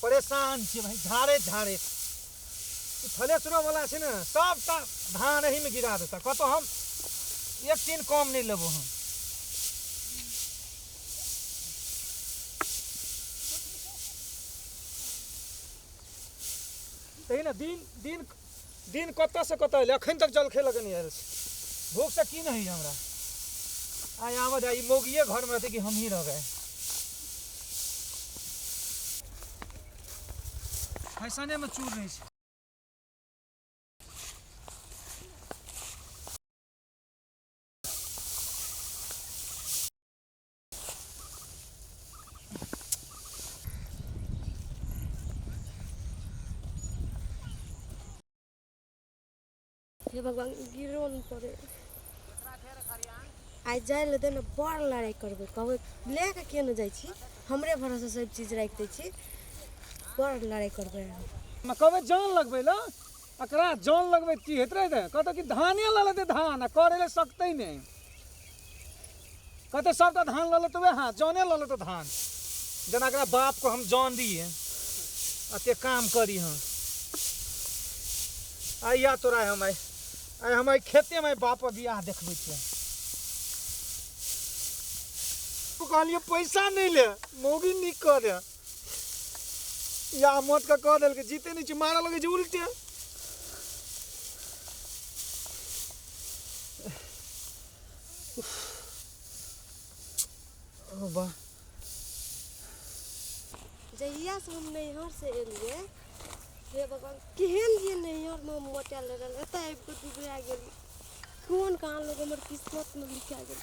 परेशान छी भाई झाड़े झाड़े थलेसरो वाला छै ने सबटा धान एही में गिरा देता कतो हम एक दिन कम नहीं लेबो हम तही ना दिन दिन कत से कत अखन तक जलखे लगे नहीं आयल भूख से की नहीं हमरा आय आवाज आई मोगिए घर में रहते कि हम ही रह गए फैसने में चूर नहीं है हे भगवान गिरो न पड़े आइ जाय ले देना बड़ लड़ाई करबे कहबे लेके के न जाय छी हमरे भरोसे सब चीज राख दे छी बड़ लड़ाई करबे मैं कहबे जान लगबे ल एकरा जान लगबे की हेतरे दे कहतो कि धाने ल लेते धान करे ले सकते नहीं कहते सबका धान ल लेते हां जाने ल लेते धान जना एकरा बाप को हम जान दिए अते काम करी हम आइया तोरा हम आई हम खेते में बाप बियाह देखबे छै तू कहलिए पैसा नहीं ले मोगी निक कर दे या मत का कह देल के जीते नहीं छ मारा लगे जे उल्टे ओ बा जहिया से हम नैहर से एलिए हे भगवान केहन ये नैहर में मोटा लगल एतय आबि के दुबरा गेली कोन कहाँ लोग हमर किस्मत में लिखा गेल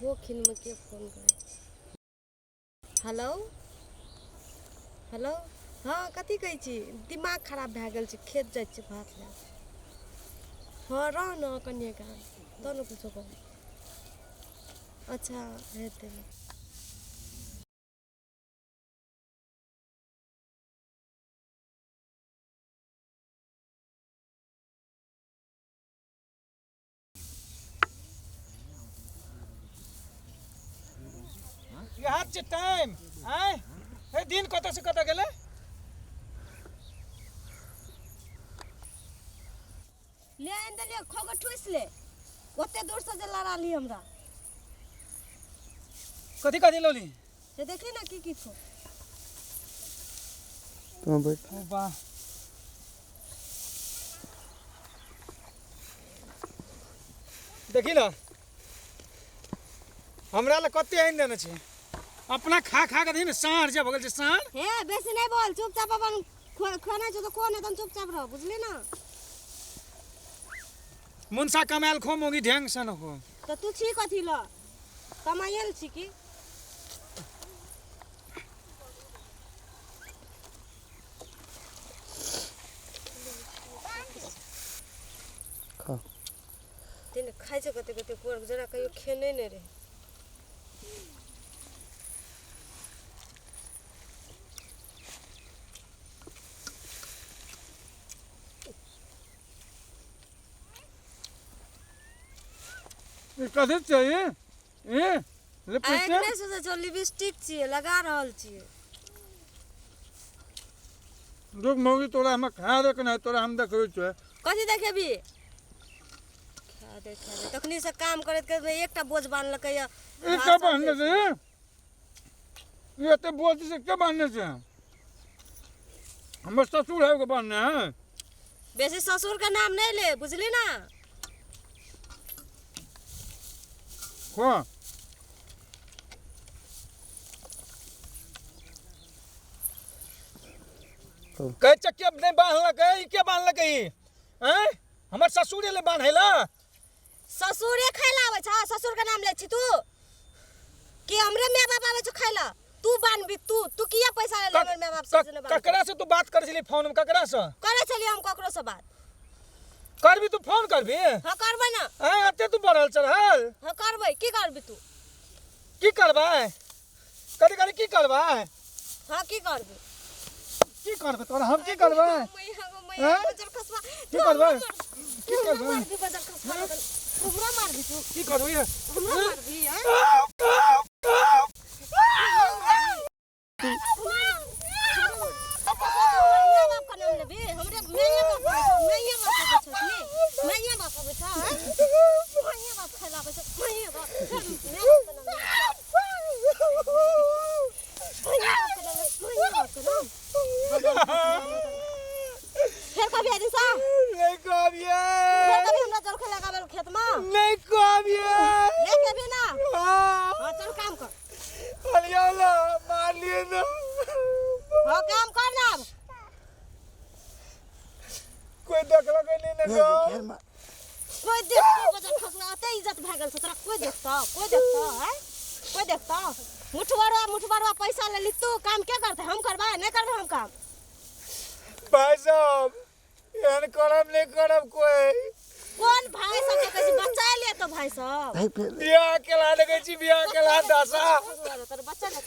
वो खिन में के फोन करे हेलो हेलो हाँ कथी कहै छी दिमाग खराब भए गेल छै खेत जाइ छी भात ले हाँ रह न कन्या का तो न कुछो कह अच्छा हेते ये हाथ से टाइम आय हे दिन कत से कत गेले ले अंदर ले खोग ठुस ले ओते दूर से जे लड़ा ली हमरा कथी कथी लोली से देखी ना की खो तुम बैठ वाह देखी ना हमरा ल कते आइन देने छै अपना खा खा के दिन साँझ जे भगल छै साँझ हे बेसी नहीं बोल चुपचाप अपन खाना जो तो कोन एकदम चुपचाप रह बुझली ना मुनसा कमाल खो मोगी ढंग से न हो तो तू छी कथी ल कमाइल छी की खा दिन खाइ छै कते कते कोर जरा कहियो खेने नहीं रहे कथी चाहिए ए लिपस्टिक आइकने से जो लिपस्टिक छिए लगा रहल छिए लोग मोगी तोरा हम खा दे के नहीं तोरा हम देखबै छै कथी देखेबी खा दे तखनी से काम करत के एकटा बोझ बांधलकै या ए का बांधने से ये ते बोझ से क्या बांधने से हमर ससुर है को बांधने है बेसी ससुर का नाम नहीं ले बुझली ना हाँ कह चक्के नहीं बांधलकै ई के बांधलकै हैं हमर ससुर ले बांधैला ससुरे खैला आवे छ ससुर का नाम ले छी तू कि हमरे माय बाप आवे छ खैला तू बांधबी तू किया पैसा ले हमर माय बाप से ने ककरा से तू बात कर छली फोन में ककरा से करे छली हम ककरो से बात करबी तू फोन करबी हां करबै ना हां अते तू बढ़ल चढ़ल हां करबै की करबी तू की करबै कथी की करबै हां की करबी की करबे तोरा हम की करबे मैं बजर खसवा की करबे की हमरा करबे मार दी बजर खसवा हमरा मार दी तू की करबे हमरा मार दी फिर कभी आदि सा नहीं कबिए फिर कभी हमरा जल खेला गाबल खेत में नहीं कबिए लेके भी ना हां हां चल काम कर अलियाला मार लिए ना हां काम कर ना कोई देखला के नहीं ना कोई देखता बजर खसला अते इज्जत भ गेल तोरा कोई देखता है कोई देखता मुठवारा पैसा ले ली तू काम क्या करते हम करबा नहीं करबे हम काम भाई साहब एहन करम नहीं करब कोई कौन भाई सब के कैसे बच्चा ले तो भाई सब बियाह केला लगे छी बियाह केला दशा तेरे बच्चा ले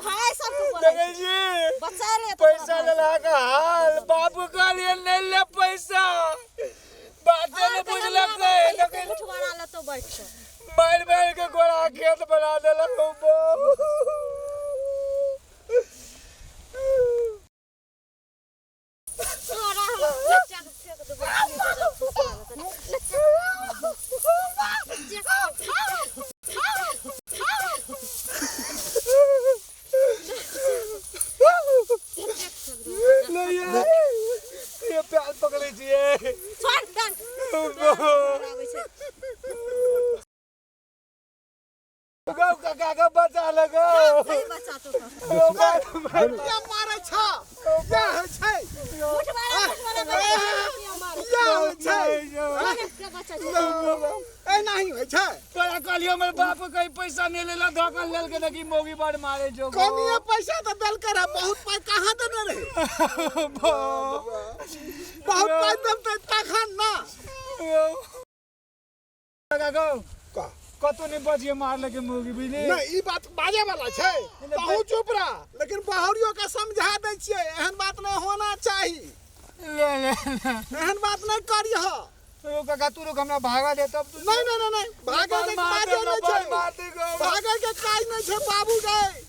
भाई सब को बोले लगे जी बच्चा ले पैसा लेला का हाल बाबू का लिए नहीं ले पैसा बातें नहीं बुझला के लगे मुठवारा ले तो बैठ मार के गोरा खेत बना देला ये प्याल पकड़े छिए छोड़ दन गाँव का बचा लगा बच्चा तो क्या मारे छ क्या है छै ए नहीं है छै तोरा कहलियो हमर बाप कहीं पैसा नहीं लेला धोखा लेल के देखी मोगी बार मारे जो कनिया पैसा तो दल कर बहुत पाई कहां देने रहे बहुत पाई दम त तखन ना गागो का कतो नहीं बजिए मार लगे मोगी बुझली नहीं ई बात बाजे वाला छै बहुत चुप रह लेकिन बहरियो का समझा दे छिए एहन बात नहीं होना चाहिए ले एहन बात नहीं करिह ओ काका तू लोग हमरा भागा दे तब तू नहीं भागे के बाजे नहीं छै भागे के काज नहीं छै बाबू गए